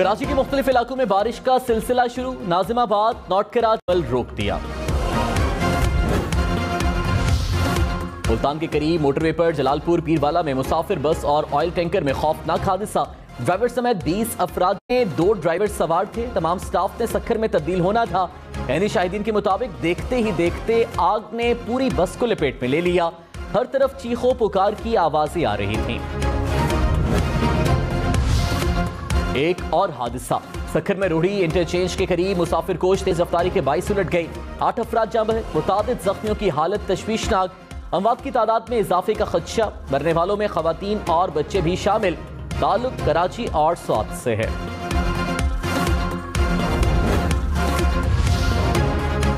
कराची के मुख्तलिफ इलाकों में बारिश का सिलसिला शुरू। नाजिमाबाद नॉर्थ कराची रोक दिया। मुल्तान के करीब मोटरवे पर जलालपुर पीरवाला में मुसाफिर बस और ऑयल टैंकर में खौफनाक हादसा। ड्राइवर समेत 20 अफराद में 2 ड्राइवर सवार थे। तमाम स्टाफ ने सक्खर में तब्दील होना था। यानी शाहिदीन के मुताबिक देखते ही देखते आग ने पूरी बस को लपेट में ले लिया। हर तरफ चीखों पुकार की आवाजें आ रही थीं। एक और हादसा। सक्खर में रोहड़ी इंटरचेंज के करीब मुसाफिर कोच तेज रफ्तारी के बाइस उलट गई। 8 अफराद जाँ बहे। मुतादिद जख्मियों की हालत तशवीशनाक। अमवात की तादाद में इजाफे का खदशा। मरने वालों में खवातीन और बच्चे भी शामिल। ताल्लुक कराची और स्वात से है।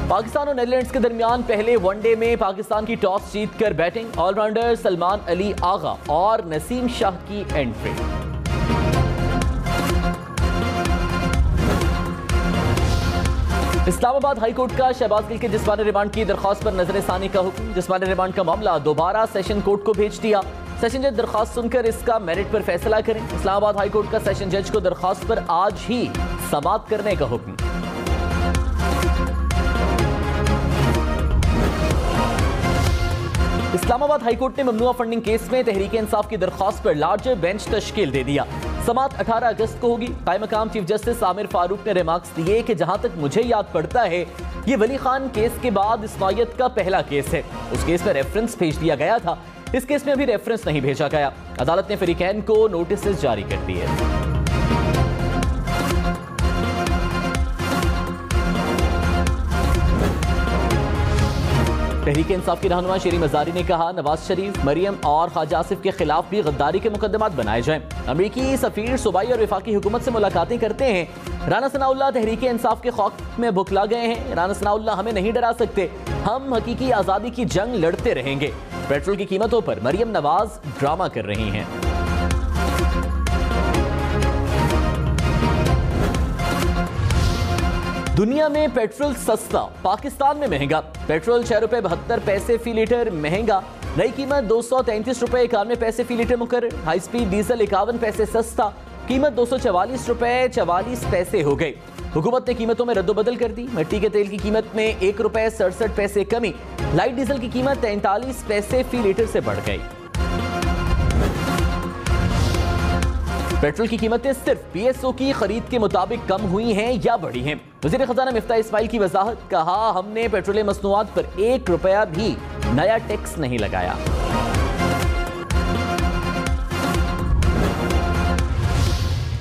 पाकिस्तान और नीदरलैंड्स के दरमियान पहले वनडे में पाकिस्तान की टॉस जीतकर बैटिंग। ऑलराउंडर सलमान अली आगा और नसीम शाह की एंट्री। इस्लामाबाद हाईकोर्ट का शहबाज गिल के जिस्मानी रिमांड की दरख्वास्त पर नजरसानी का हुक्म। जिस्मानी रिमांड का मामला दोबारा सेशन कोर्ट को भेज दिया। सेशन जज दरख्वास्त सुनकर इसका मेरिट पर फैसला करें। इस्लामाबाद हाईकोर्ट का सेशन जज को दरख्वास्त पर आज ही समाअत करने का हुक्म। इस्लामाबाद हाईकोर्ट ने ममनुआ फंडिंग केस में तहरीक इंसाफ की दरख्वास्त पर लार्जर बेंच तश्कील दे दिया। समाअत 18 अगस्त को होगी। कायम मकाम चीफ जस्टिस आमिर फारूक ने रिमार्क्स दिए कि जहां तक मुझे याद पड़ता है ये वली खान केस के बाद इस्माइयत का पहला केस है। उस केस में रेफरेंस भेज दिया गया था। इस केस में अभी रेफरेंस नहीं भेजा गया। अदालत ने फरीकैन को नोटिस जारी कर दिए। तहरीक इंसाफ की रहनुमा शेरी मजारी ने कहा नवाज शरीफ, मरियम और ख्वाजा आसिफ के खिलाफ भी गद्दारी के मुकदमात बनाए जाएं। अमरीकी सफीर सूबाई और वफाकी हुकूमत से मुलाकातें करते हैं। राना सनाउल्लाह तहरीक इंसाफ के खौफ में बुखला गए हैं। राना सनाउल्लाह हमें नहीं डरा सकते, हम हकीकी आज़ादी की जंग लड़ते रहेंगे। पेट्रोल की कीमतों पर मरियम नवाज ड्रामा कर रही हैं। दुनिया में पेट्रोल सस्ता, पाकिस्तान में महंगा। पेट्रोल 6 रुपए 72 पैसे फी लीटर महंगा। नई कीमत 233 रुपए 91 पैसे फी लीटर मुकर्रर। हाई स्पीड डीजल 51 पैसे सस्ता, कीमत 244 रुपए 44 पैसे हो गई। हुकूमत ने कीमतों में रद्दोबदल कर दी। मिट्टी के तेल की कीमत में 1 रुपए 67 पैसे कमी। लाइट डीजल की कीमत 43 पैसे फी लीटर से बढ़ गई। पेट्रोल की कीमतें सिर्फ पीएसओ की खरीद के मुताबिक कम हुई हैं या बढ़ी हैं। वज़ीर खजाना मिफ्ता इस्माइल की वजाहत, कहा हमने पेट्रोलियम मसनूआत पर 1 रुपया भी नया टैक्स नहीं लगाया।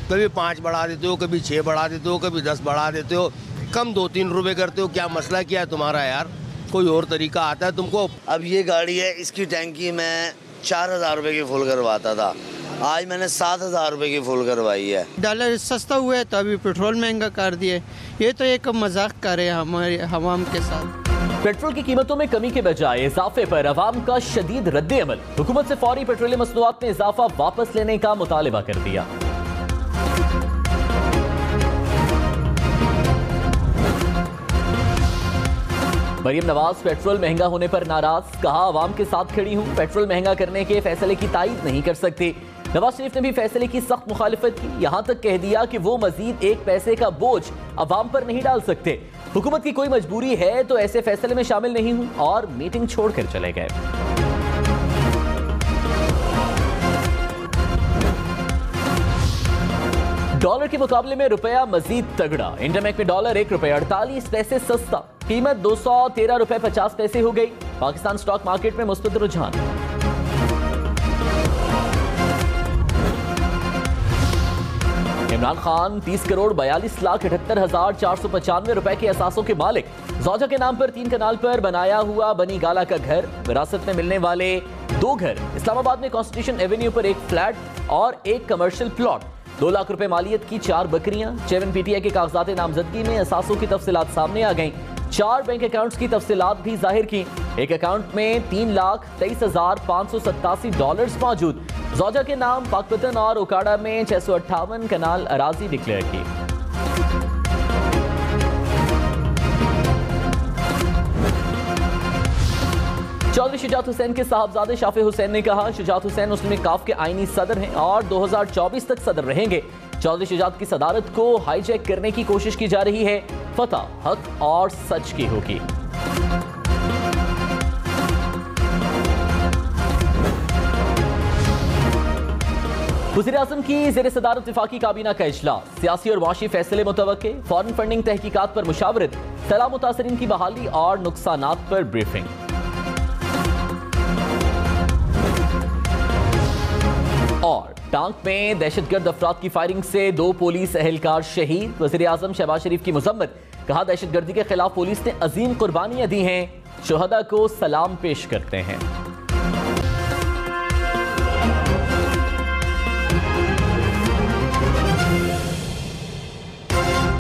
कभी 5 बढ़ा देते हो, कभी 6 बढ़ा देते हो, कभी 10 बढ़ा देते हो, कम 2-3 रुपए करते हो। क्या मसला क्या है तुम्हारा यार? कोई और तरीका आता है तुमको? अब ये गाड़ी है, इसकी टैंकी में 4000 रुपए की फुल करवाता था, आज मैंने 7000 रुपए की फुल करवाई है। डॉलर सस्ता हुआ है तो अभी पेट्रोल महंगा कर दिए। ये तो एक मजाक कर रहे हैं हमारे हवाम के साथ। पेट्रोल की कीमतों में कमी के बजाय इजाफे पर अवाम का शदीद रद्द अमल। हुकूमत से फौरी पेट्रोलियम मसनूआत में इजाफा वापस लेने का मुतालबा कर दिया। मरियम नवाज पेट्रोल महंगा होने पर नाराज, कहा अवाम के साथ खड़ी हूं, पेट्रोल महंगा करने के फैसले की तायीद नहीं कर सकते। नवाज शरीफ ने भी फैसले की सख्त मुखालिफत की। यहां तक कह दिया कि वो मजीद 1 पैसे का बोझ अवाम पर नहीं डाल सकते। हुकूमत की कोई मजबूरी है तो ऐसे फैसले में शामिल नहीं हूं, और मीटिंग छोड़कर चले गए। डॉलर के मुकाबले में रुपया मजीद तगड़ा। इंटरबैंक में डॉलर 1 रुपये 48 पैसे सस्ता, कीमत 213 रुपए 50 पैसे हो गई। पाकिस्तान स्टॉक मार्केट में मुस्बत रुझान। इमरान खान 30 करोड़ 42,78,495 रुपए के असासों के मालिक। जौजा के नाम पर 3 कनाल पर बनाया हुआ बनी गाला का घर, विरासत में मिलने वाले 2 घर। इस्लामाबाद में कॉन्स्टिट्यूशन एवेन्यू पर 1 फ्लैट और 1 कमर्शियल प्लॉट। 2 लाख रुपए मालियत की 4 बकरियां। चेयरमैन पीटीआई के कागजात नामजदगी में असासों की तफसीलात सामने आ गईं। 4 बैंक अकाउंट्स की तफसीलात भी जाहिर की। एक अकाउंट में 3,23,587 डॉलर्स मौजूद। जौजा के नाम पाकपतन और उकाड़ा में 658 कनाल अराजी डिक्लेयर की। चौधरी शुजात हुसैन के साहबजादे शाफे हुसैन ने कहा शुजात हुसैन मुस्लिम काफ के आईनी सदर हैं और 2024 तक सदर रहेंगे। चौधरी शुजात की सदारत को हाईजैक करने की कोशिश की जा रही है। फतह हक और सच की होगी। वज़ीर-ए-आज़म की ज़ेर सदारत वफाकी काबीना का इजलास, सियासी और मुआशी फैसले मुतवक्के, फॉरेन फंडिंग तहकीकात पर मुशावरत, सैलाब मुतासरीन की बहाली और नुकसानात पर ब्रीफिंग। और टांक में दहशतगर्द अफराद की फायरिंग से 2 पुलिस एहलकार शहीद, वज़ीर-ए-आज़म शहबाज शरीफ की मुज़म्मत, कहा दहशतगर्दी के खिलाफ पुलिस ने अजीम कुर्बानियां दी हैं, शुहदा को सलाम पेश करते हैं।